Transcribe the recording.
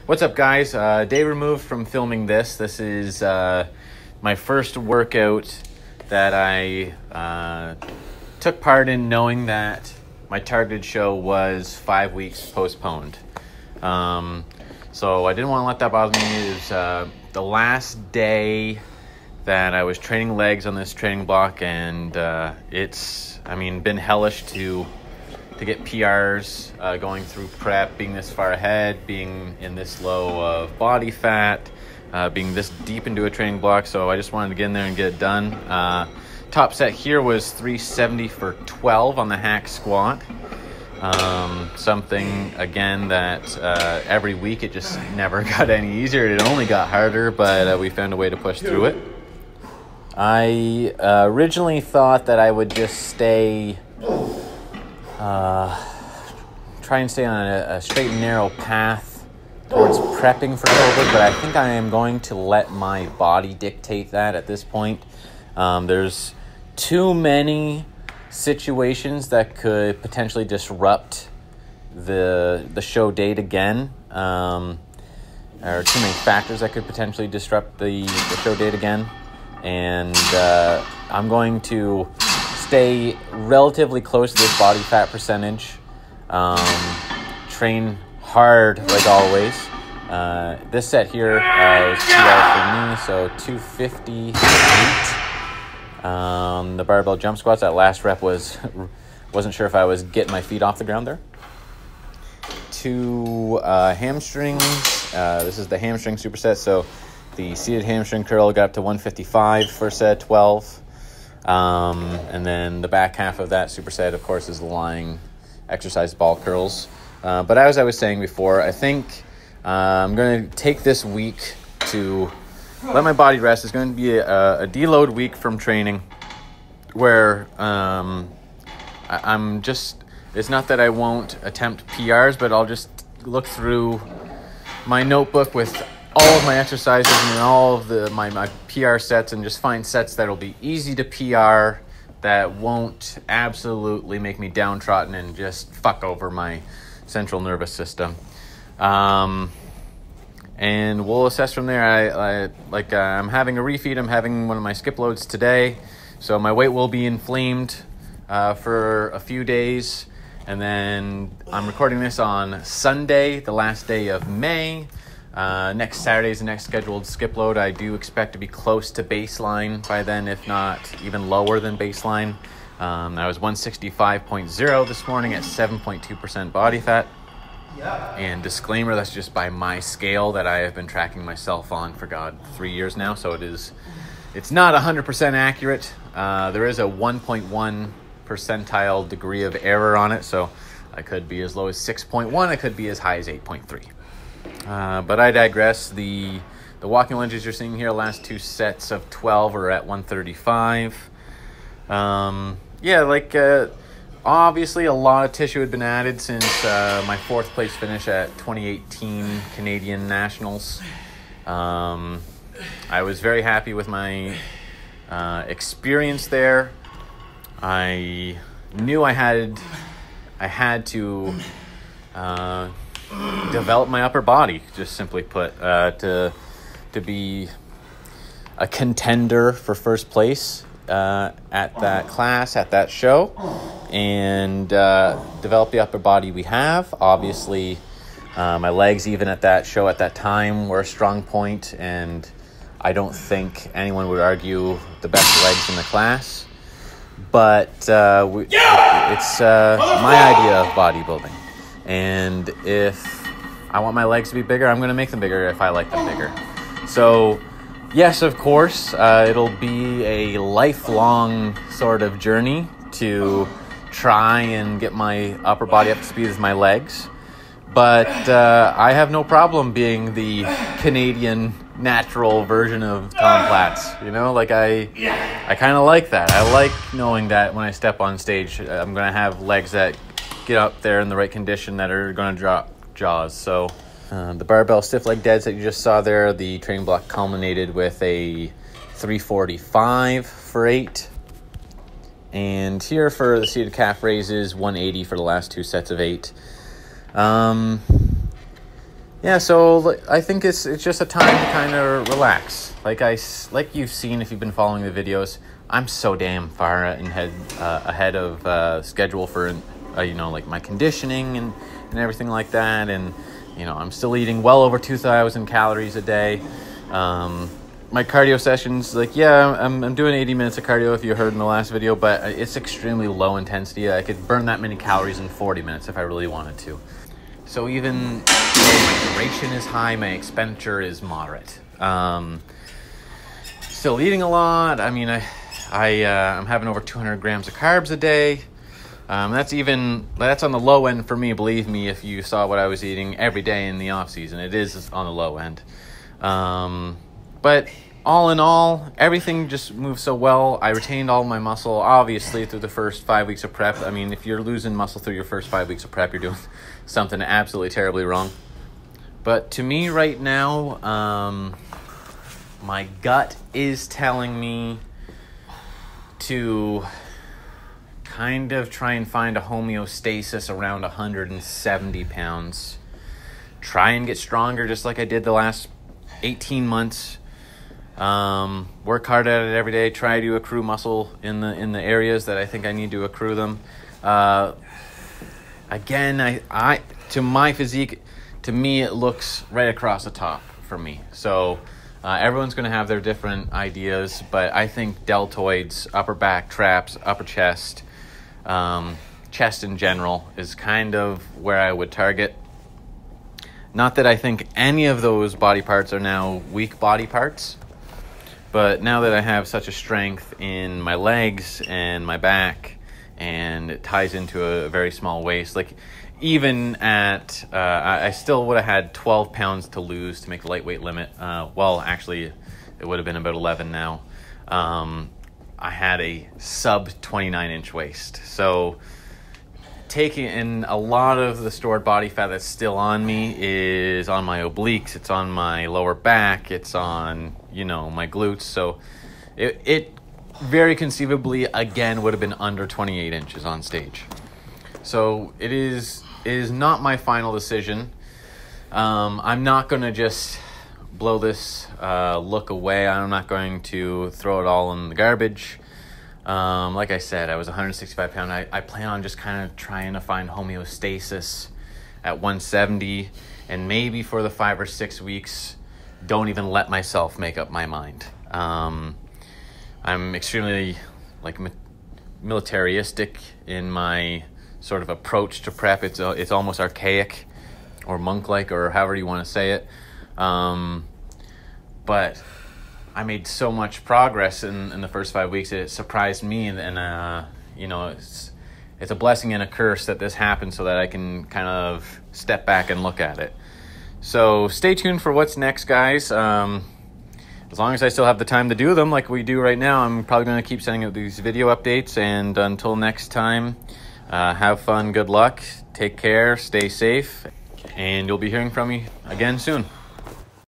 What's up, guys? Day removed from filming this. This is my first workout that I took part in, knowing that my targeted show was 5 weeks postponed. So I didn't want to let that bother me. It was the last day that I was training legs on this training block, and it's been hellish to get PRs, going through prep, being this far ahead, being in this low of body fat, being this deep into a training block. So I just wanted to get in there and get it done. Top set here was 370 for 12 on the hack squat. Something, again, that every week it just never got any easier. It only got harder, but we found a way to push through it. I originally thought that I would just try and stay on a straight and narrow path towards prepping for Cobourg, but I think I am going to let my body dictate that at this point. There's too many situations that could potentially disrupt the show date again, or too many factors that could potentially disrupt the show date again, and I'm going to stay relatively close to this body fat percentage, train hard like always. This set here was 2 hours for me, so 258. The barbell jump squats, that last rep wasn't sure if I was getting my feet off the ground there. 2 hamstrings. This is the hamstring superset, so the seated hamstring curl got up to 155 for set 12. And then the back half of that superset, of course, is the lying exercise ball curls. But as I was saying before, I think I'm going to take this week to let my body rest. It's going to be a deload week from training where I'm just, it's not that I won't attempt PRs, but I'll just look through my notebook with all of my exercises and all of my PR sets, and just find sets that'll be easy to PR, that won't absolutely make me downtrodden and just fuck over my central nervous system. And we'll assess from there. I'm having a refeed. I'm having one of my skip loads today, so my weight will be inflamed for a few days, and then I'm recording this on Sunday, the last day of May. Next Saturday is the next scheduled skip load. I do expect to be close to baseline by then, if not even lower than baseline. I was 165.0 this morning at 7.2% body fat. And disclaimer, that's just by my scale that I have been tracking myself on for 3 years now. So it's not 100% accurate. There is a 1.1 percentile degree of error on it. So I could be as low as 6.1. I could be as high as 8.3. But I digress. The walking lunges you're seeing here, last 2 sets of 12 are at 135. Obviously a lot of tissue had been added since my 4th place finish at 2018 Canadian Nationals. I was very happy with my experience there. I knew I had to develop my upper body, just simply put, to be a contender for first place at that class, at that show, and develop the upper body we have. Obviously, my legs, even at that show at that time, were a strong point, and I don't think anyone would argue the best legs in the class. But it's my idea of bodybuilding. And if I want my legs to be bigger, I'm going to make them bigger if I like them bigger. So, yes, of course, it'll be a lifelong sort of journey to try and get my upper body up to speed with my legs. But I have no problem being the Canadian natural version of Tom Platz. I kind of like that. I like knowing that when I step on stage, I'm going to have legs that get up there in the right condition that are going to drop jaws. So the barbell stiff leg deads that you just saw there, the training block culminated with a 345 for 8. And here for the seated calf raises, 180 for the last 2 sets of 8. yeah, so I think it's just a time to kind of relax. Like you've seen if you've been following the videos, I'm so damn far ahead of schedule for like my conditioning and everything like that, and I'm still eating well over 2,000 calories a day. My cardio sessions, I'm doing 80 minutes of cardio if you heard in the last video, but it's extremely low intensity. I could burn that many calories in 40 minutes if I really wanted to. So even though my duration is high, my expenditure is moderate. Still eating a lot. I mean, I'm having over 200 grams of carbs a day. That's on the low end for me, believe me, if you saw what I was eating every day in the off season. It is on the low end. But all in all, everything just moved so well. I retained all my muscle, obviously, through the first 5 weeks of prep. I mean, if you're losing muscle through your first 5 weeks of prep, you're doing something absolutely terribly wrong. But to me right now, my gut is telling me to kind of try and find a homeostasis around 170 pounds. Try and get stronger just like I did the last 18 months. Work hard at it every day. Try to accrue muscle in the areas that I think I need to accrue them. Again, I to my physique, to me it looks right across the top for me. So everyone's going to have their different ideas, but I think deltoids, upper back, traps, upper chest, chest in general is kind of where I would target. Not that I think any of those body parts are now weak body parts, but now that I have such a strength in my legs and my back, and it ties into a very small waist, like even at, I still would have had 12 pounds to lose to make the lightweight limit. Well, actually, it would have been about 11 now. I had a sub 29-inch waist. So taking in a lot of the stored body fat that's still on me is on my obliques, it's on my lower back, it's on, my glutes. So it very conceivably, again, would have been under 28 inches on stage. So it is not my final decision. I'm not going to just blow this look away. I'm not going to throw it all in the garbage. Like I said, I was 165 pounds. I plan on just kind of trying to find homeostasis at 170, and maybe for the 5 or 6 weeks, don't even let myself make up my mind. I'm extremely militaristic in my sort of approach to prep. It's almost archaic or monk-like, or however you want to say it. But I made so much progress in the first 5 weeks. It surprised me, and it's a blessing and a curse that this happened so that I can kind of step back and look at it. So stay tuned for what's next, guys. As long as I still have the time to do them like we do right now, I'm probably going to keep sending out these video updates. And until next time, have fun, good luck, take care, stay safe, and you'll be hearing from me again soon.